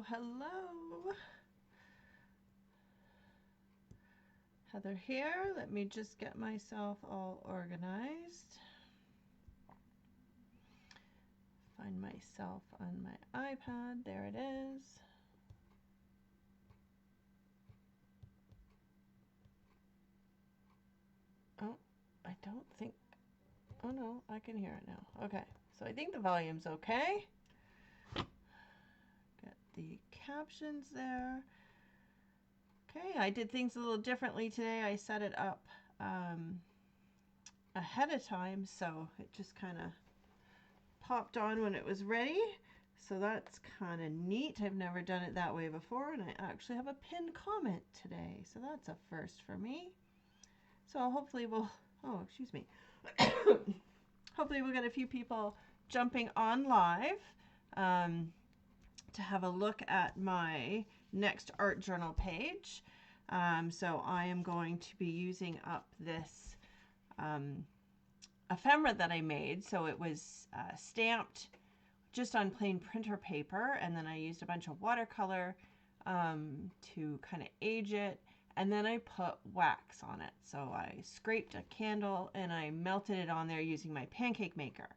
Hello. Heather here. Let me just get myself all organized. Find myself on my iPad. There it is. Oh, I don't think, oh no, I can hear it now. Okay, so I think the volume's okay. Get the captions there. Okay, I did things a little differently today. I set it up ahead of time, so it just kind of popped on when it was ready. So that's kind of neat. I've never done it that way before, and I actually have a pinned comment today. So that's a first for me. So hopefully we'll, oh, excuse me. Hopefully we'll get a few people jumping on live to have a look at my next art journal page. So I am going to be using up this ephemera that I made. So it was stamped just on plain printer paper, and then I used a bunch of watercolor to kind of age it, and then I put wax on it. So I scraped a candle and I melted it on there using my pancake maker.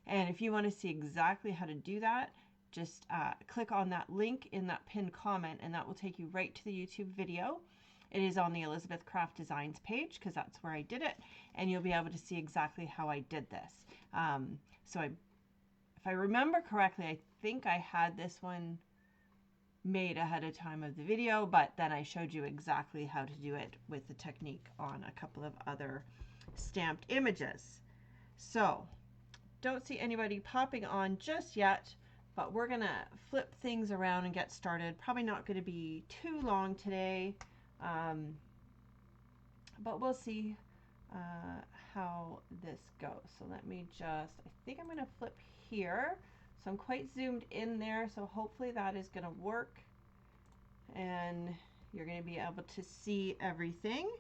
And if you want to see exactly how to do that, just click on that link in that pinned comment, and that will take you right to the YouTube video. It is on the Elizabeth Craft Designs page because that's where I did it, and you'll be able to see exactly how I did this. If I remember correctly, I think I had this one made ahead of time of the video, but then I showed you exactly how to do it with the technique on a couple of other stamped images. So don't see anybody popping on just yet, but we're gonna flip things around and get started. Probably not going to be too long today, but we'll see how this goes. So let me just, I think I'm going to flip here. So I'm quite zoomed in there, so hopefully that is going to work and you're going to be able to see everything.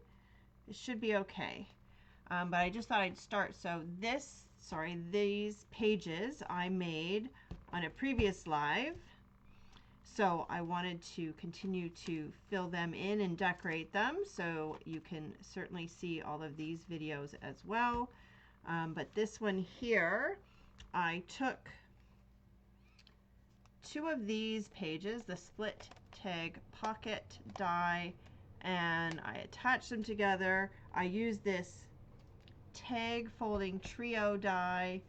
It should be okay. But I just thought I'd start. So these pages I made on a previous live. So I wanted to continue to fill them in and decorate them, so you can certainly see all of these videos as well. But this one here, I took two of these pages, the split tag pocket die, and I attached them together. I used this tag folding trio die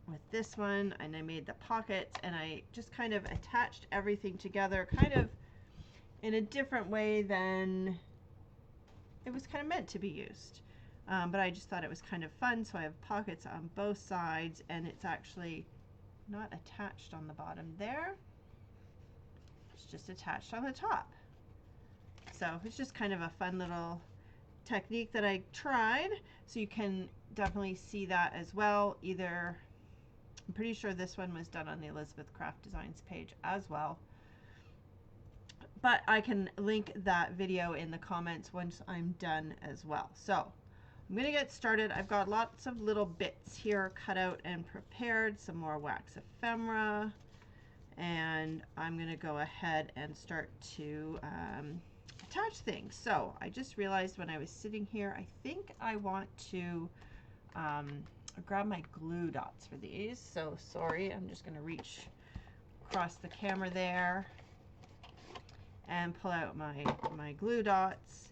with this one, and I made the pockets, and I just kind of attached everything together kind of in a different way than it was kind of meant to be used. But I just thought it was kind of fun, so I have pockets on both sides, and it's actually not attached on the bottom there. It's just attached on the top. So it's just kind of a fun little technique that I tried, so you can definitely see that as well. Either, I'm pretty sure this one was done on the Elizabeth Craft Designs page as well, but I can link that video in the comments once I'm done as well. So I'm going to get started. I've got lots of little bits here cut out and prepared, some more wax ephemera, and I'm going to go ahead and start to attach things. So I just realized when I was sitting here, I think I want to grab my glue dots for these. So sorry, I'm just going to reach across the camera there and pull out my glue dots,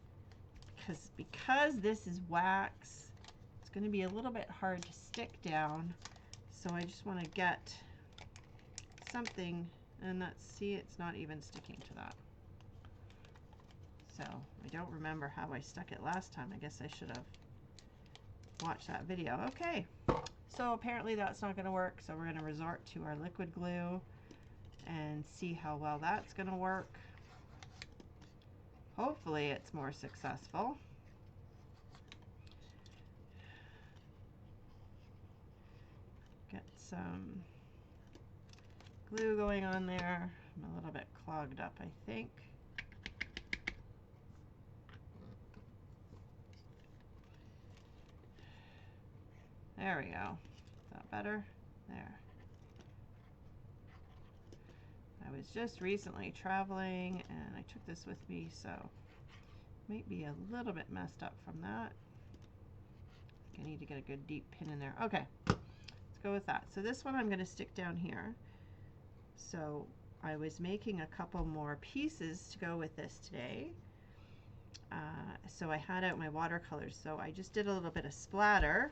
because this is wax, it's going to be a little bit hard to stick down. So I just want to get something, and let's see, it's not even sticking to that. So I don't remember how I stuck it last time. I guess I should have watched that video. Okay, so apparently that's not going to work, so we're going to resort to our liquid glue and see how well that's going to work. Hopefully it's more successful. Get some glue going on there. I'm a little bit clogged up, I think. There we go. Is that better? There. I I was just recently traveling and I took this with me, so might be a little bit messed up from that. I need to get a good deep pin in there. Okay, let's go with that. So this one I'm going to stick down here. So I was making a couple more pieces to go with this today. So I had out my watercolors. So I just did a little bit of splatter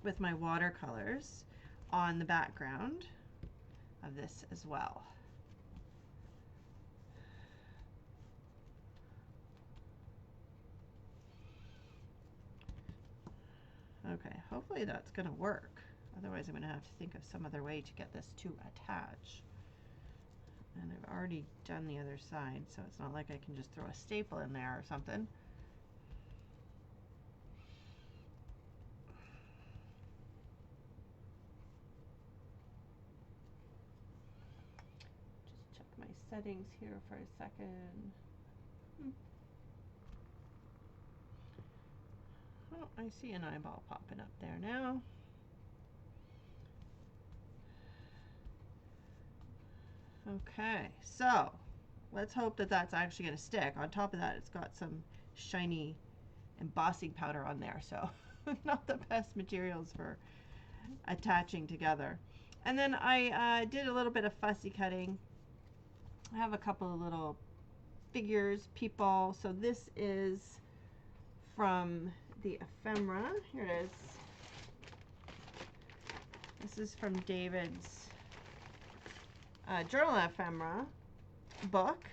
with my watercolors on the background of this as well. Okay, hopefully that's going to work. Otherwise I'm going to have to think of some other way to get this to attach. And I've already done the other side, so it's not like I can just throw a staple in there or something. Just check my settings here for a second. Oh, I see an eyeball popping up there now. Okay, so let's hope that that's actually going to stick. On top of that, it's got some shiny embossing powder on there, so not the best materials for attaching together. And then I did a little bit of fussy cutting. I have a couple of little figures, people. So this is from the Ephemera. Here it is. This is from David's Journal Ephemera book.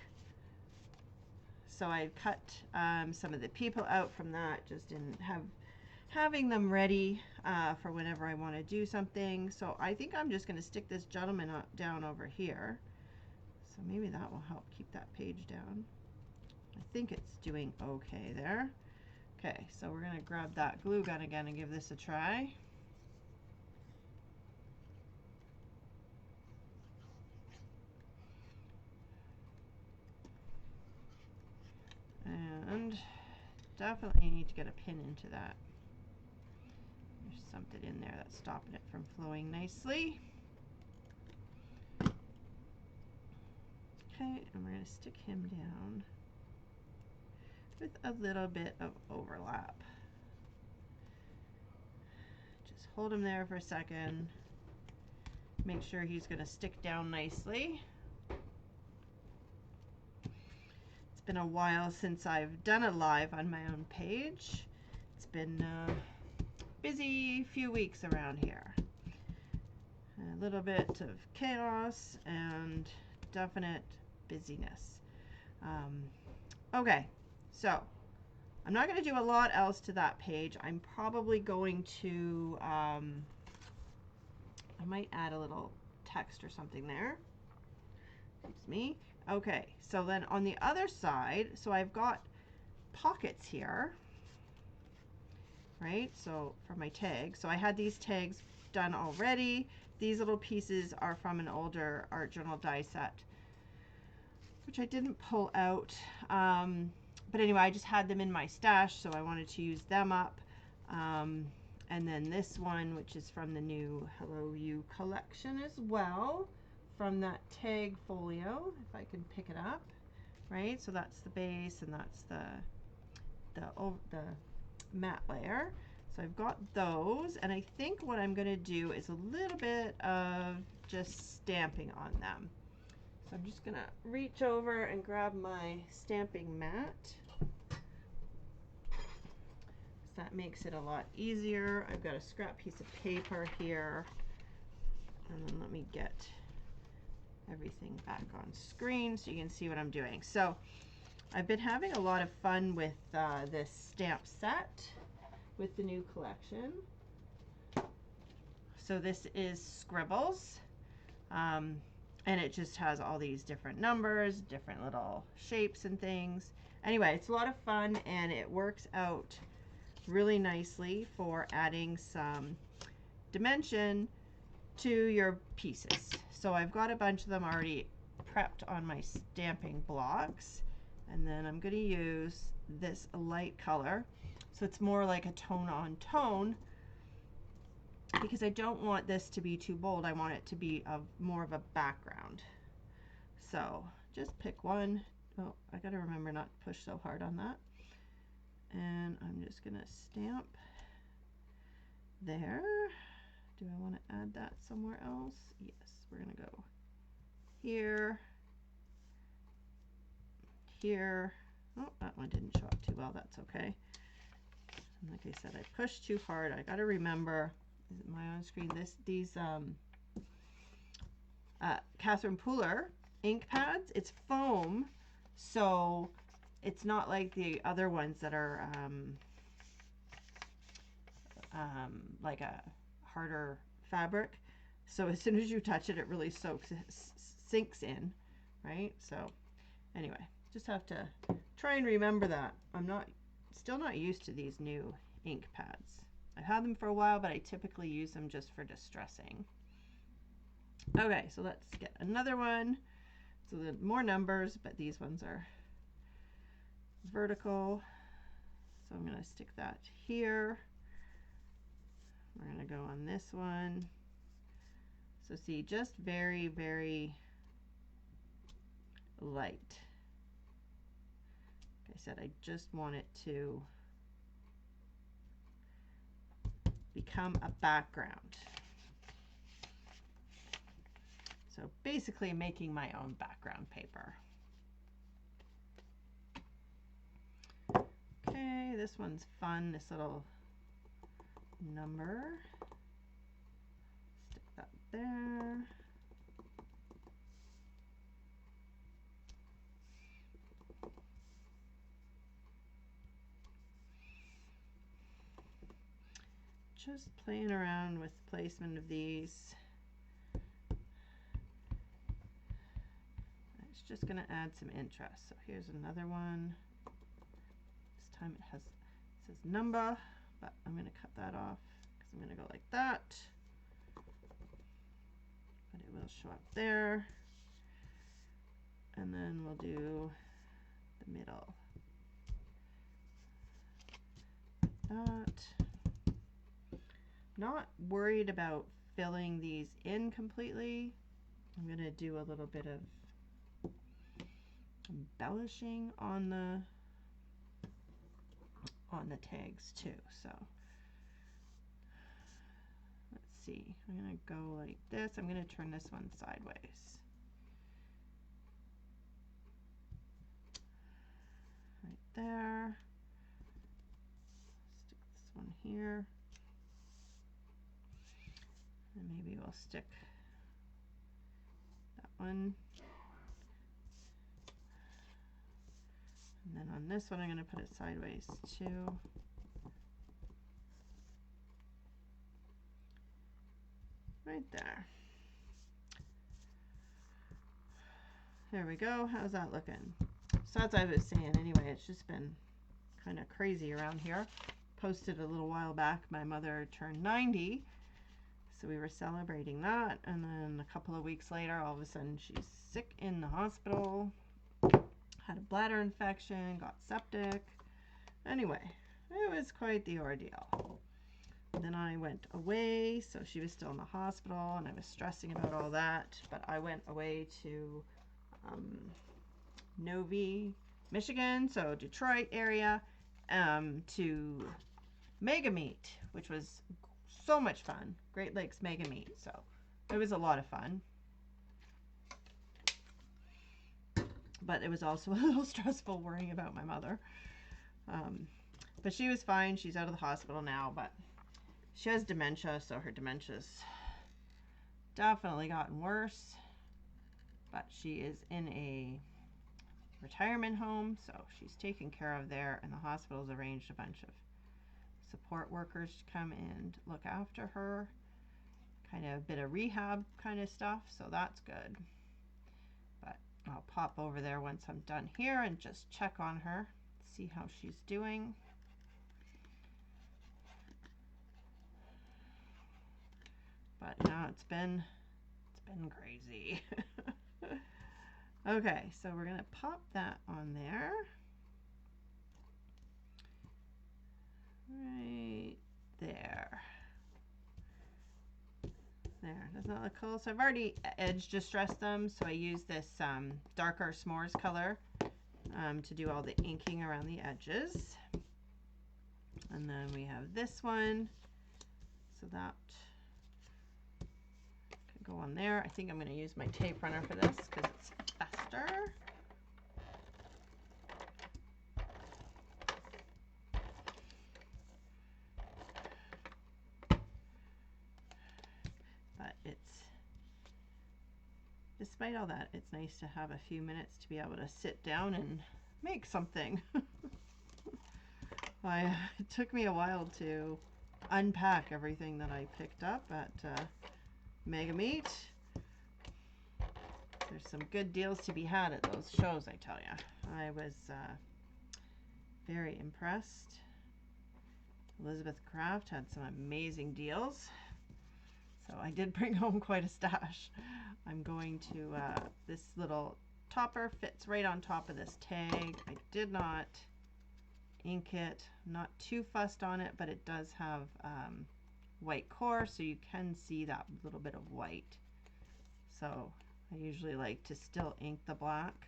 So I cut some of the people out from that, just in having them ready for whenever I want to do something. So I think I'm just going to stick this gentleman down over here. So maybe that will help keep that page down. I think it's doing okay there. Okay, so we're going to grab that glue gun again and give this a try. And definitely need to get a pin into that. There's something in there that's stopping it from flowing nicely. Okay, and we're going to stick him down with a little bit of overlap. Just hold him there for a second. Make sure he's going to stick down nicely. It's been a while since I've done a live on my own page. It's been a busy few weeks around here. A little bit of chaos and definite busyness. Okay, so I'm not going to do a lot else to that page. I'm probably going to, I might add a little text or something there. Excuse me. Okay, so then on the other side, so I've got pockets here, right? So for my tags, so I had these tags done already. These little pieces are from an older art journal die set, which I didn't pull out. But anyway, I just had them in my stash, so I wanted to use them up. And then this one, which is from the new Hello You collection as well, from that tag folio, if I can pick it up, right? So that's the base and that's the matte layer. So I've got those, and I think what I'm going to do is a little bit of just stamping on them. So I'm just going to reach over and grab my stamping mat. That makes it a lot easier. I've got a scrap piece of paper here, and then let me get everything back on screen so you can see what I'm doing. So I've been having a lot of fun with this stamp set with the new collection. So this is Scribbles, and it just has all these different numbers, different little shapes and things. Anyway, it's a lot of fun, and it works out really nicely for adding some dimension to your pieces. So I've got a bunch of them already prepped on my stamping blocks, and then I'm going to use this light color, so it's more like a tone on tone because I don't want this to be too bold. I want it to be more of a background. So just pick one. Oh, I gotta remember not to push so hard on that. And I'm just gonna stamp there. Do I want to add that somewhere else? Yes, we're gonna go here, here. Oh, that one didn't show up too well. That's okay. And like I said, I pushed too hard. I gotta remember. Is it my on screen? These Catherine Pooler ink pads. It's foam, so it's not like the other ones that are like a harder fabric. So as soon as you touch it, it really sinks in, right? So anyway, just have to try and remember that. I'm still not used to these new ink pads. I've had them for a while, but I typically use them just for distressing. Okay, so let's get another one. So the more numbers, but these ones are vertical. So I'm going to stick that here. We're going to go on this one. So see, just very, very light. Like I said, I just want it to become a background. So basically making my own background paper. Okay, this one's fun, this little number. Stick that there. Just playing around with the placement of these. It's just going to add some interest. So here's another one. This time it says number, but I'm going to cut that off because I'm going to go like that. But it will show up there. And then we'll do the middle. Like that. Not worried about filling these in completely. I'm going to do a little bit of embellishing on the tags too. So let's see. I'm going to go like this. I'm going to turn this one sideways. Right there. Stick this one here. And maybe we'll stick that one. And then on this one, I'm going to put it sideways too. Right there. There we go. How's that looking? So as I was saying, anyway, it's just been kind of crazy around here. Posted a little while back, my mother turned 90. So we were celebrating that, and then a couple of weeks later, all of a sudden she's sick in the hospital, had a bladder infection, got septic. Anyway, it was quite the ordeal. And then I went away, so she was still in the hospital, and I was stressing about all that, but I went away to Novi, Michigan, so Detroit area, to Mega Meet, which was so much fun. Great Lakes Mega Meet. So it was a lot of fun. But it was also a little stressful worrying about my mother. But she was fine. She's out of the hospital now, but she has dementia, so her dementia's definitely gotten worse. But she is in a retirement home, so she's taken care of there, and the hospital's arranged a bunch of support workers to come and look after her, kind of a bit of rehab kind of stuff, so that's good. But I'll pop over there once I'm done here and just check on her, see how she's doing. But yeah, it's been crazy. Okay, so we're gonna pop that on there. Right there. There, doesn't that look cool? So I've already edge distressed them, so I use this darker s'mores color to do all the inking around the edges. And then we have this one, so that can go on there. I think I'm going to use my tape runner for this because it's faster. But despite all that, it's nice to have a few minutes to be able to sit down and make something. It took me a while to unpack everything that I picked up at Mega Meat. There's some good deals to be had at those shows, I tell you. I was very impressed. Elizabeth Craft had some amazing deals. So I did bring home quite a stash. I'm going to, this little topper fits right on top of this tag. I did not ink it. I'm not too fussed on it, but it does have white core, so you can see that little bit of white. So I usually like to still ink the black.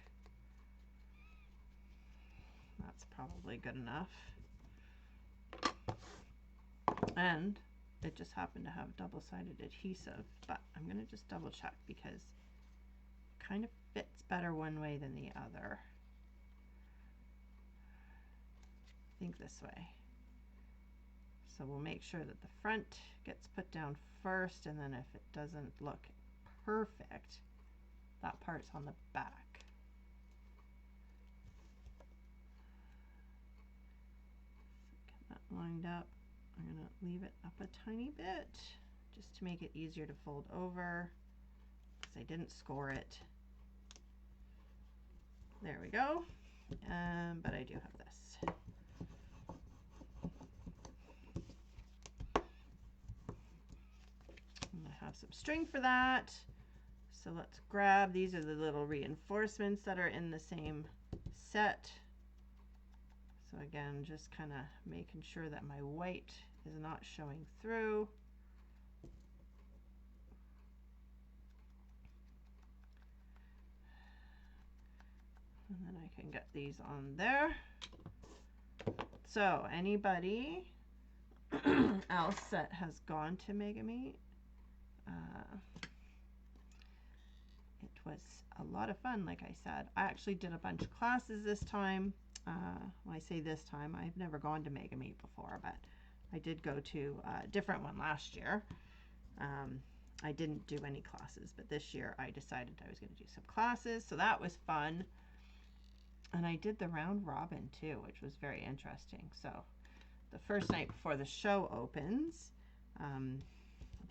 That's probably good enough. And it just happened to have double-sided adhesive, but I'm going to just double check because it kind of fits better one way than the other. I think this way. So we'll make sure that the front gets put down first, and then if it doesn't look perfect, that part's on the back. Get that lined up. I'm going to leave it up a tiny bit just to make it easier to fold over because I didn't score it. There we go. But I do have this. I have some string for that. So let's grab, these are the little reinforcements that are in the same set. So again, just kind of making sure that my white is not showing through. And then I can get these on there. So anybody else that has gone to Mega Meat, it was a lot of fun, like I said. I actually did a bunch of classes this time. When I say this time, I've never gone to Mega Meat before, but I did go to a different one last year. I didn't do any classes, but this year I decided I was going to do some classes, so that was fun. And I did the round robin too, which was very interesting. So the first night before the show opens,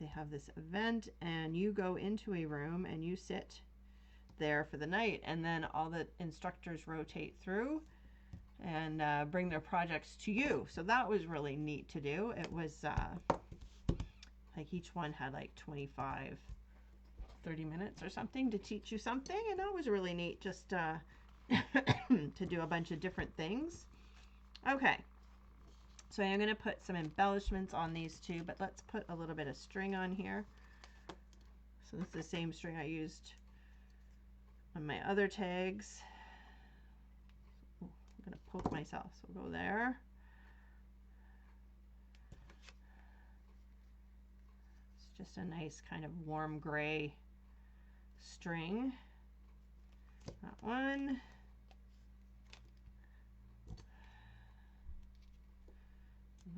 they have this event, and you go into a room and you sit there for the night, and then all the instructors rotate through and bring their projects to you. So that was really neat to do. It was like each one had like 25, 30 minutes or something to teach you something, and that was really neat just to do a bunch of different things. Okay, so I'm going to put some embellishments on these two, but let's put a little bit of string on here. So this is the same string I used on my other tags. Ooh, I'm going to poke myself, so we'll go there. It's just a nice kind of warm gray string. That one.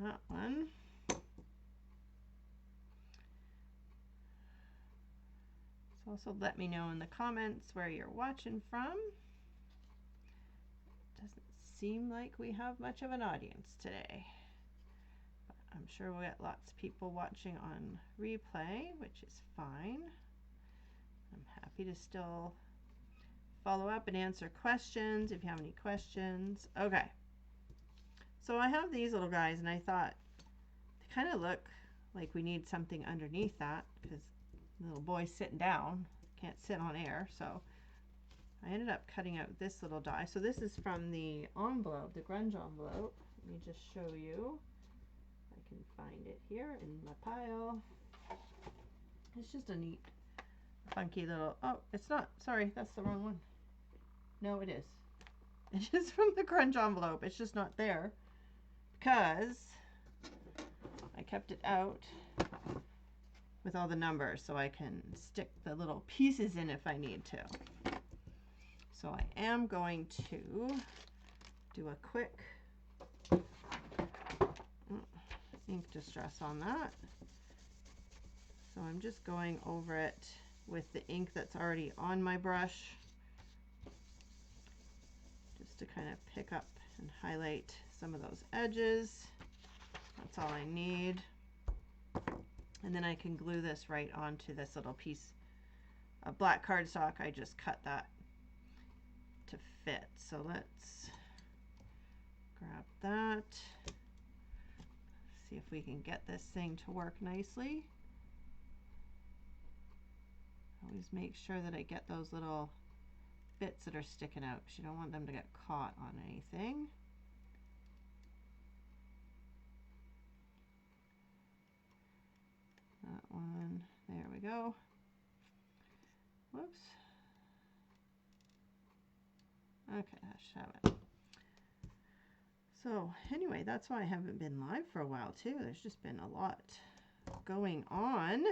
That one. So also let me know in the comments where you're watching from. Doesn't seem like we have much of an audience today, but I'm sure we'll get lots of people watching on replay, which is fine. I'm happy to still follow up and answer questions if you have any questions. Okay. So I have these little guys, and I thought they kind of look like we need something underneath that because the little boy's sitting down, can't sit on air. So I ended up cutting out this little die. So this is from the envelope, the grunge envelope. Let me just show you. I can find it here in my pile. It's just a neat, funky little, oh, it's not, sorry, that's the wrong one. No, it is. It is from the crunch envelope. It's just not there because I kept it out with all the numbers so I can stick the little pieces in if I need to. So I am going to do a quick ink distress on that. So I'm just going over it with the ink that's already on my brush, just to kind of pick up and highlight some of those edges. That's all I need. And then I can glue this right onto this little piece of black cardstock. I just cut that to fit. So let's grab that. See if we can get this thing to work nicely. Always make sure that I get those little bits that are sticking out because you don't want them to get caught on anything. That one, there we go. Whoops. Okay, that should have it. So anyway, that's why I haven't been live for a while too. There's just been a lot going on.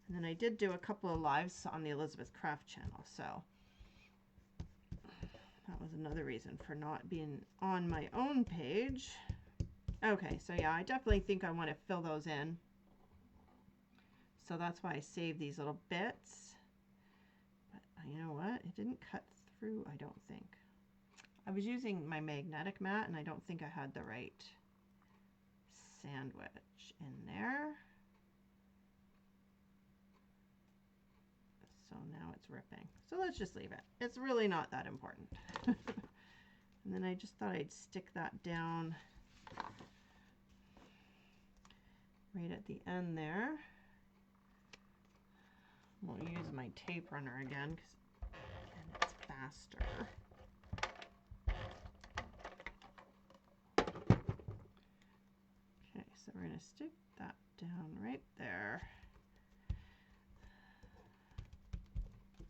And then I did do a couple of lives on the Elizabeth Craft channel, so that was another reason for not being on my own page. Okay, so yeah, I definitely think I want to fill those in. So that's why I saved these little bits. But you know what? It didn't cut through, I don't think. I was using my magnetic mat and I don't think I had the right sandwich in there. So now it's ripping. So let's just leave it. It's really not that important. And then I just thought I'd stick that down right at the end there. We'll use my tape runner again and it's faster. Okay, so we're going to stick that down right there.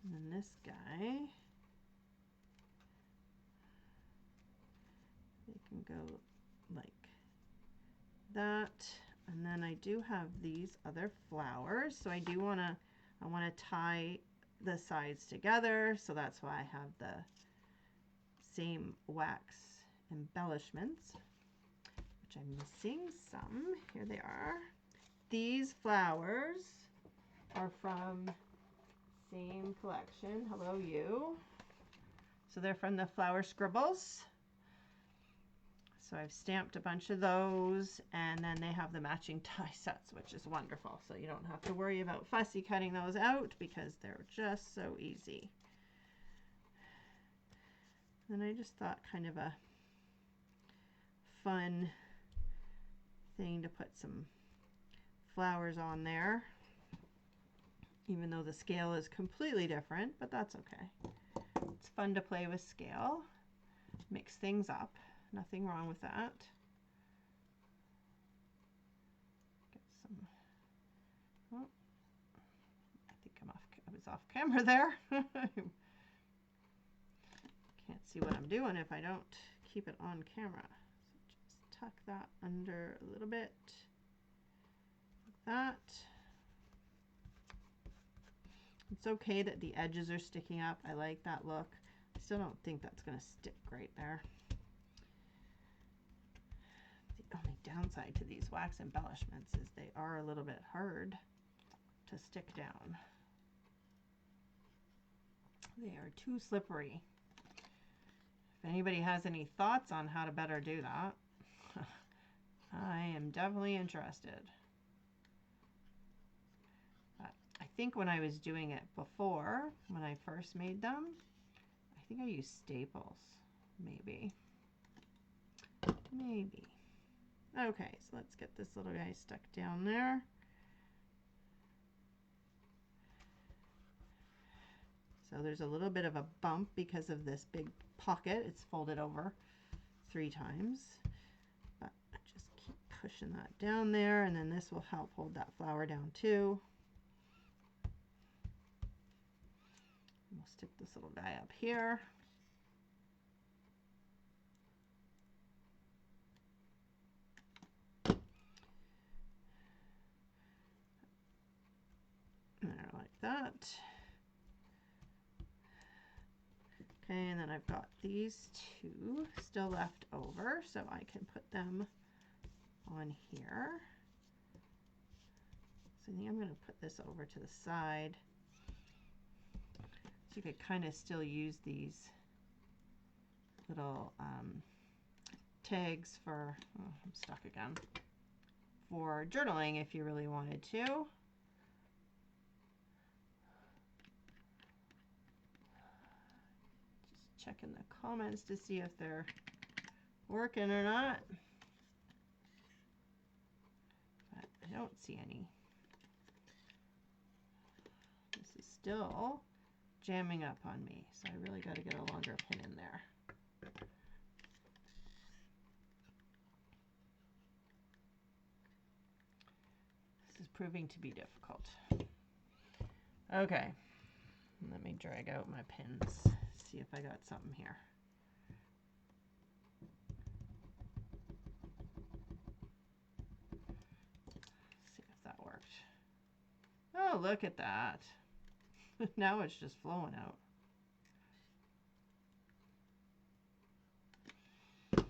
And then this guy, they can go like that. And then I do have these other flowers. So I do want to, I want to tie the sides together. So that's why I have the same wax embellishments, which I'm missing some. Here they are. These flowers are from same collection. Hello, you. So they're from the Flower Scribbles. So I've stamped a bunch of those, and then they have the matching die sets, which is wonderful. So you don't have to worry about fussy cutting those out because they're just so easy. And I just thought kind of a fun thing to put some flowers on there, even though the scale is completely different, but that's okay. It's fun to play with scale, mix things up. Nothing wrong with that. Get some, oh, I think I was off camera there. Can't see what I'm doing if I don't keep it on camera. So just tuck that under a little bit, like that. It's okay that the edges are sticking up. I like that look. I still don't think that's going to stick right there. The only downside to these wax embellishments is they are a little bit hard to stick down. They are too slippery. If anybody has any thoughts on how to better do that, I am definitely interested. I think when I was doing it before, when I first made them, I think I used staples, maybe. Maybe. Okay, so let's get this little guy stuck down there. So there's a little bit of a bump because of this big pocket. It's folded over 3 times. But just keep pushing that down there, and then this will help hold that flower down too. Stick this little guy up here. There, like that. Okay, and then I've got these two still left over, so I can put them on here. So I think I'm going to put this over to the side. So you could kind of still use these little tags for, oh, I'm stuck again, for journaling if you really wanted to. Just checking the comments to see if they're working or not. But I don't see any. This is still jamming up on me, so I really got to get a longer pin in there. This is proving to be difficult. Okay, let me drag out my pins, see if I got something here. See if that worked. Oh, look at that. Now it's just flowing out. I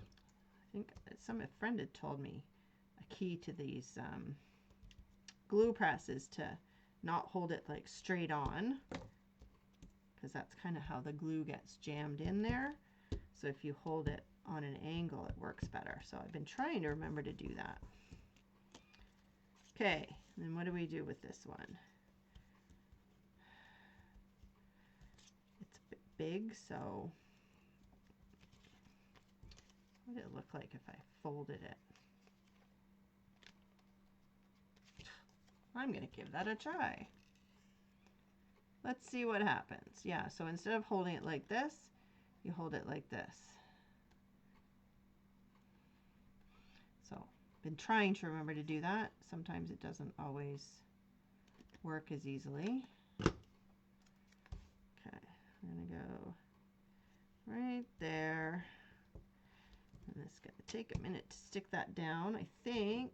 think some friend had told me a key to these glue presses to not hold it like straight on, because that's kind of how the glue gets jammed in there. So if you hold it on an angle, it works better. So I've been trying to remember to do that. Okay, and then what do we do with this one? It's a bit big, so what would it look like if I folded it? I'm going to give that a try. Let's see what happens. Yeah, so instead of holding it like this, you hold it like this. So, been trying to remember to do that. Sometimes it doesn't always work as easily. Okay, I'm going to go right there. And it's going to take a minute to stick that down, I think.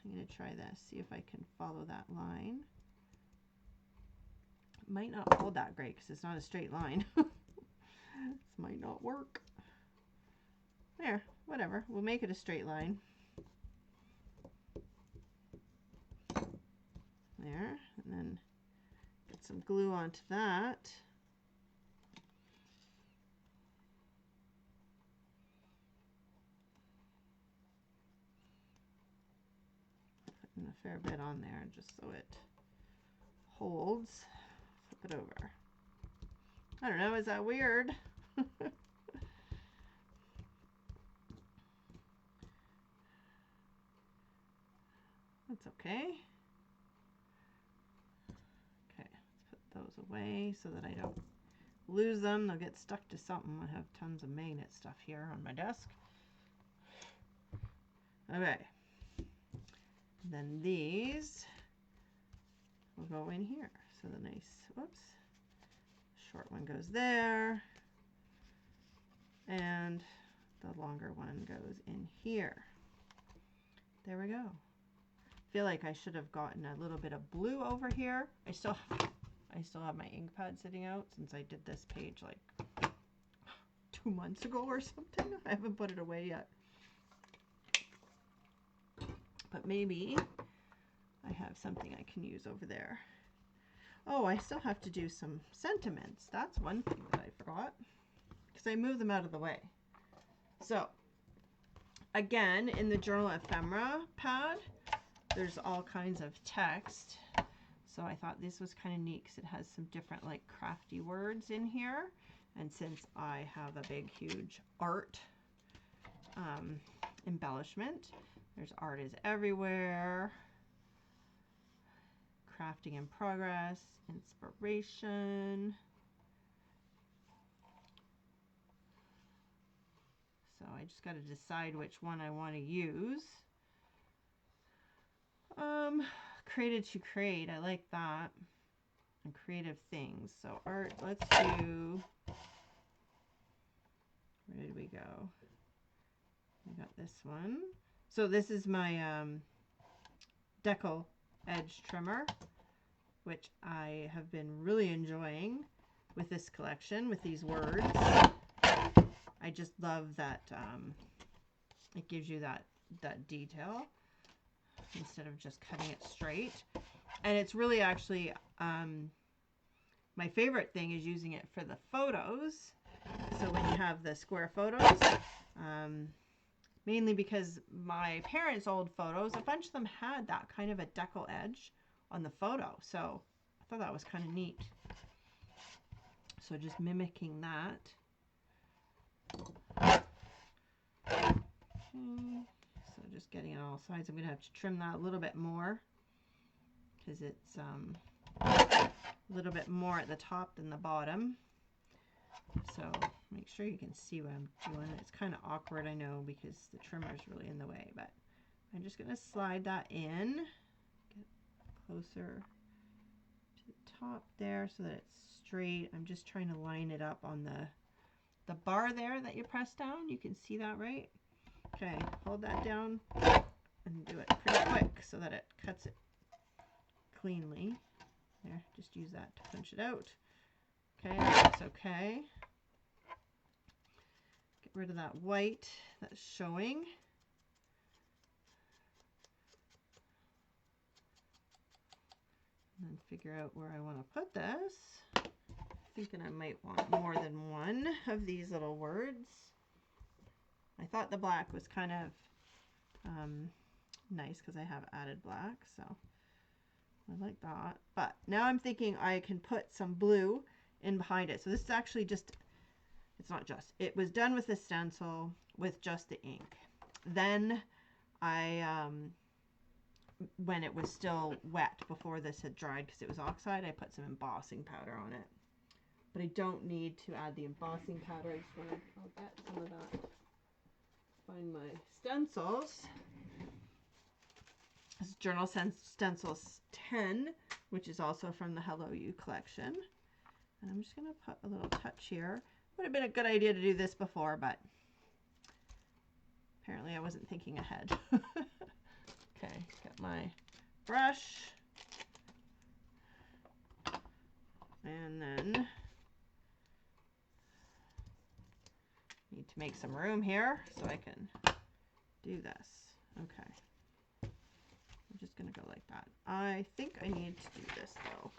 I'm going to try this, see if I can follow that line. It might not hold that great because it's not a straight line. This might not work. There, whatever. We'll make it a straight line. There, and then get some glue onto that. Putting a fair bit on there just so it holds. Flip it over. I don't know, is that weird? That's okay. Okay, let's put those away so that I don't lose them. They'll get stuck to something. I have tons of magnet stuff here on my desk. Okay. Then these will go in here. So the nice, whoops, short one goes there, and the longer one goes in here. There we go. Feel like I should have gotten a little bit of blue over here. I still have my ink pad sitting out since I did this page like 2 months ago or something. I haven't put it away yet. But maybe I have something I can use over there. Oh, I still have to do some sentiments. That's one thing that I forgot because I moved them out of the way. So again, in the journal ephemera pad, there's all kinds of text. So I thought this was kind of neat because it has some different like crafty words in here. And since I have a big, huge art embellishment, there's art is everywhere. Crafting in progress, inspiration. So I just got to decide which one I want to use. Created to create, I like that. and creative things. So art, let's do, where did we go? We got this one. So this is my decal edge trimmer, which I have been really enjoying with this collection, with these words. I just love that it gives you that detail instead of just cutting it straight. And it's really actually my favorite thing is using it for the photos. So when you have the square photos, mainly because my parents' old photos, a bunch of them had that kind of a decal edge on the photo. So I thought that was kind of neat. So just mimicking that. Okay. So just getting it on all sides. I'm going to have to trim that a little bit more because it's a little bit more at the top than the bottom. So make sure you can see what I'm doing. It's kind of awkward, I know, because the trimmer is really in the way, but I'm just going to slide that in, get closer to the top there so that it's straight. I'm just trying to line it up on the bar there that you press down. You can see that, right? Okay, hold that down and do it pretty quick so that it cuts it cleanly. There, just use that to punch it out. Okay, that's okay. Get rid of that white that's showing. And then figure out where I want to put this. Thinking I might want more than one of these little words. I thought the black was kind of nice because I have added black, so I like that. But now I'm thinking I can put some blue in behind it. So this is actually just, it's not just, it was done with a stencil with just the ink. Then I, when it was still wet before this had dried because it was oxide, I put some embossing powder on it. But I don't need to add the embossing powder. I just want to, I'll get some of that. Find my stencils. This is Journal Stencils 10, which is also from the Hello You collection. And I'm just going to put a little touch here. Would have been a good idea to do this before, but apparently I wasn't thinking ahead. Okay, got my brush. And then need to make some room here so I can do this. Okay. I'm just going to go like that. I think I need to do this though.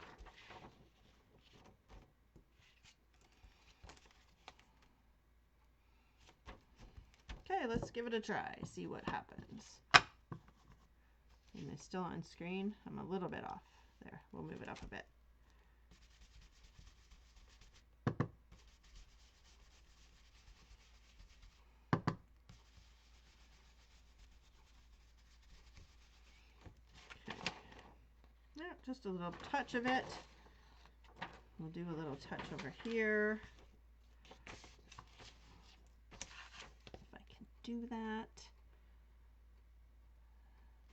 Okay, let's give it a try. See what happens. Am I still on screen? I'm a little bit off. There, we'll move it up a bit. Yeah, just a little touch of it. We'll do a little touch over here. If I can do that.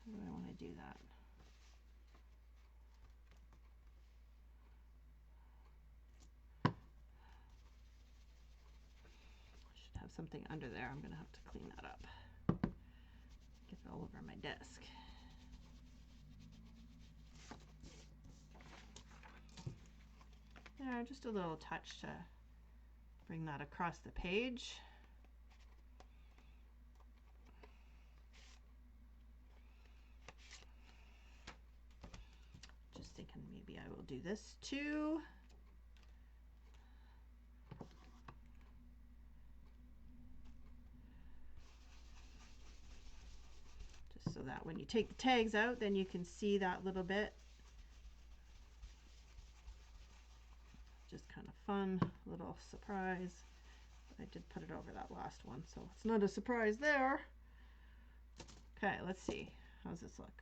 How do I want to do that? I should have something under there. I'm going to have to clean that up. Get it all over my desk. Yeah, just a little touch to bring that across the page. Just thinking maybe I will do this too. Just so that when you take the tags out, then you can see that little bit. Just kind of fun, little surprise. I did put it over that last one, so it's not a surprise there. Okay, let's see. How's this look?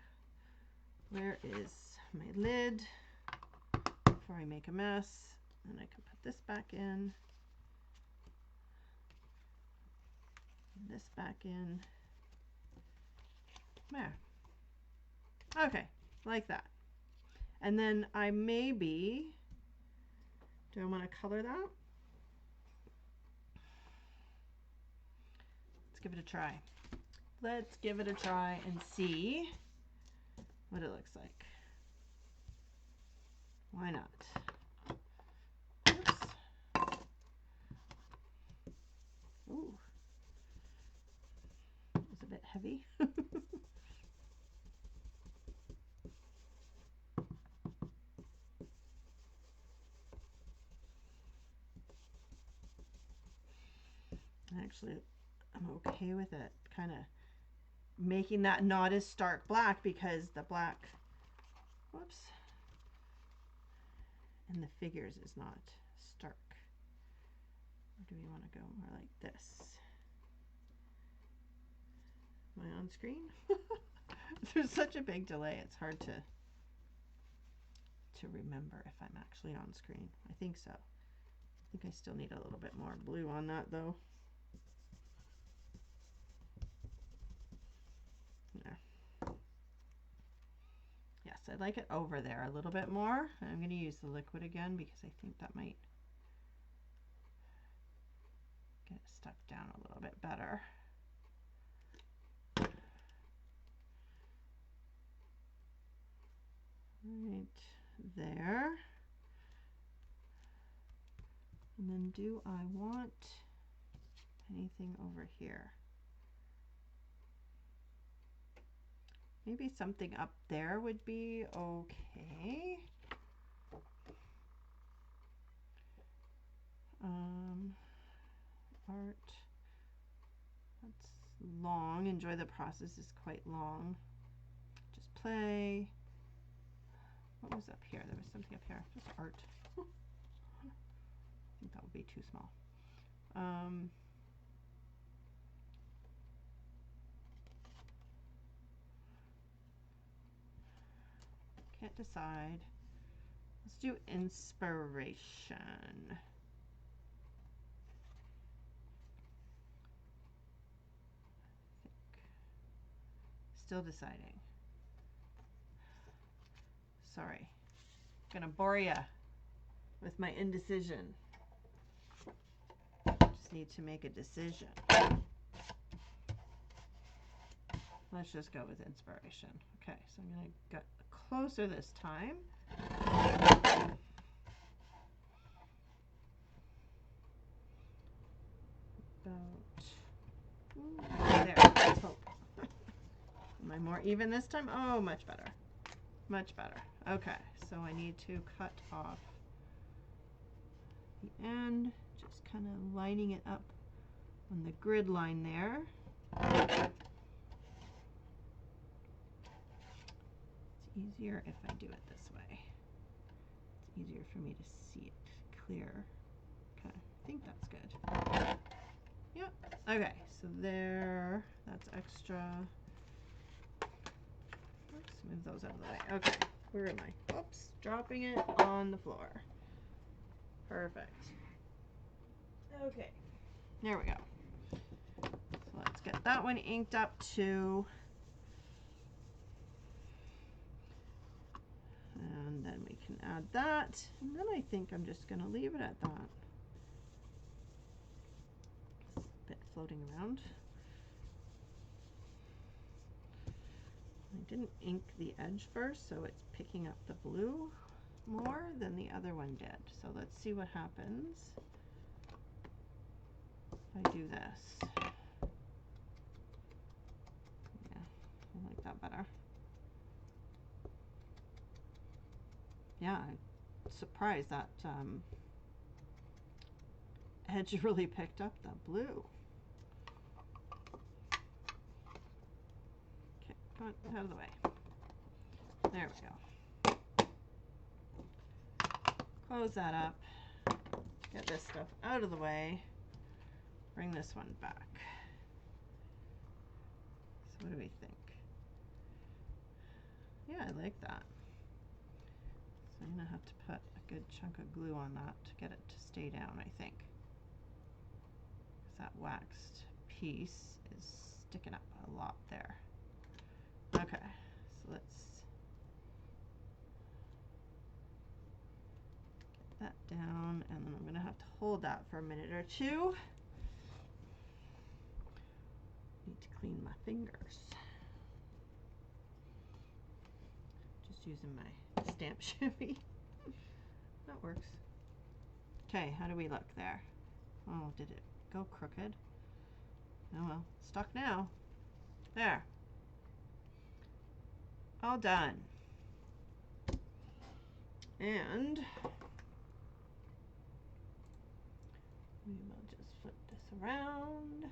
Where is my lid? Before I make a mess. And I can put this back in. And this back in. There. Okay, like that. And then I maybe Do I want to color that? Let's give it a try. Let's give it a try and see what it looks like. Why not? Oops. Ooh. It was a bit heavy. Actually, I'm okay with it kind of making that not as stark black, because the black, whoops, in the figures is not stark. Or do we want to go more like this? Am I on screen? There's such a big delay, it's hard to remember if I'm actually on screen. I think so. I think I still need a little bit more blue on that though. Yeah. Yes, I'd like it over there a little bit more. I'm going to use the liquid again because I think that might get it stuck down a little bit better. Right there. And then do I want anything over here? Maybe something up there would be okay. Art. That's long. Enjoy the process is quite long. Just play. What was up here? There was something up here. Just art. I think that would be too small. Can't decide. Let's do inspiration. Still deciding. Sorry. Gonna bore ya with my indecision. Just need to make a decision. Let's just go with inspiration. Okay, so I'm gonna get closer this time. There, let's hope. Am I more even this time? Oh, much better. Much better. Okay, so I need to cut off the end, just kind of lining it up on the grid line there. It's easier if I do it this way. It's easier for me to see it clear. Okay, I think that's good. Yep. Okay, so there, that's extra. Oops, move those out of the way. Okay, where am I? Oops, dropping it on the floor. Perfect. Okay, there we go. So let's get that one inked up too. And then we can add that. And then I think I'm just going to leave it at that. A bit floating around. I didn't ink the edge first, so it's picking up the blue more than the other one did. So let's see what happens if I do this. Yeah, I like that better. Yeah, I'm surprised that edge really picked up the blue. Okay, come on, out of the way. There we go. Close that up. Get this stuff out of the way. Bring this one back. So what do we think? Yeah, I like that. So I'm going to have to put a good chunk of glue on that to get it to stay down, I think. Because that waxed piece is sticking up a lot there. Okay, so let's get that down hold that for a minute or two. Need to clean my fingers. Just using my stamp shimmy. That works. Okay, how do we look there? Oh, did it go crooked? Oh well, stuck now. There. All done. And we will just flip this around.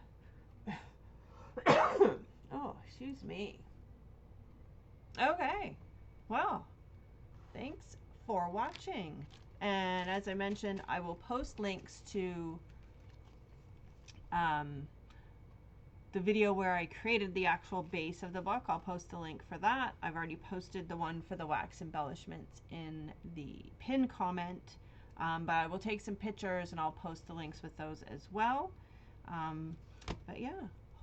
Oh, excuse me. Okay. Well, thanks for watching. And as I mentioned, I will post links to the video where I created the actual base of the book. I'll post a link for that. I've already posted the one for the wax embellishments in the pinned comment, but I will take some pictures and I'll post the links with those as well. But yeah,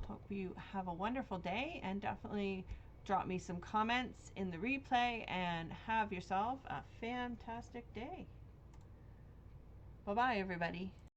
hope you have a wonderful day, and definitely drop me some comments in the replay, and have yourself a fantastic day. Bye-bye, everybody.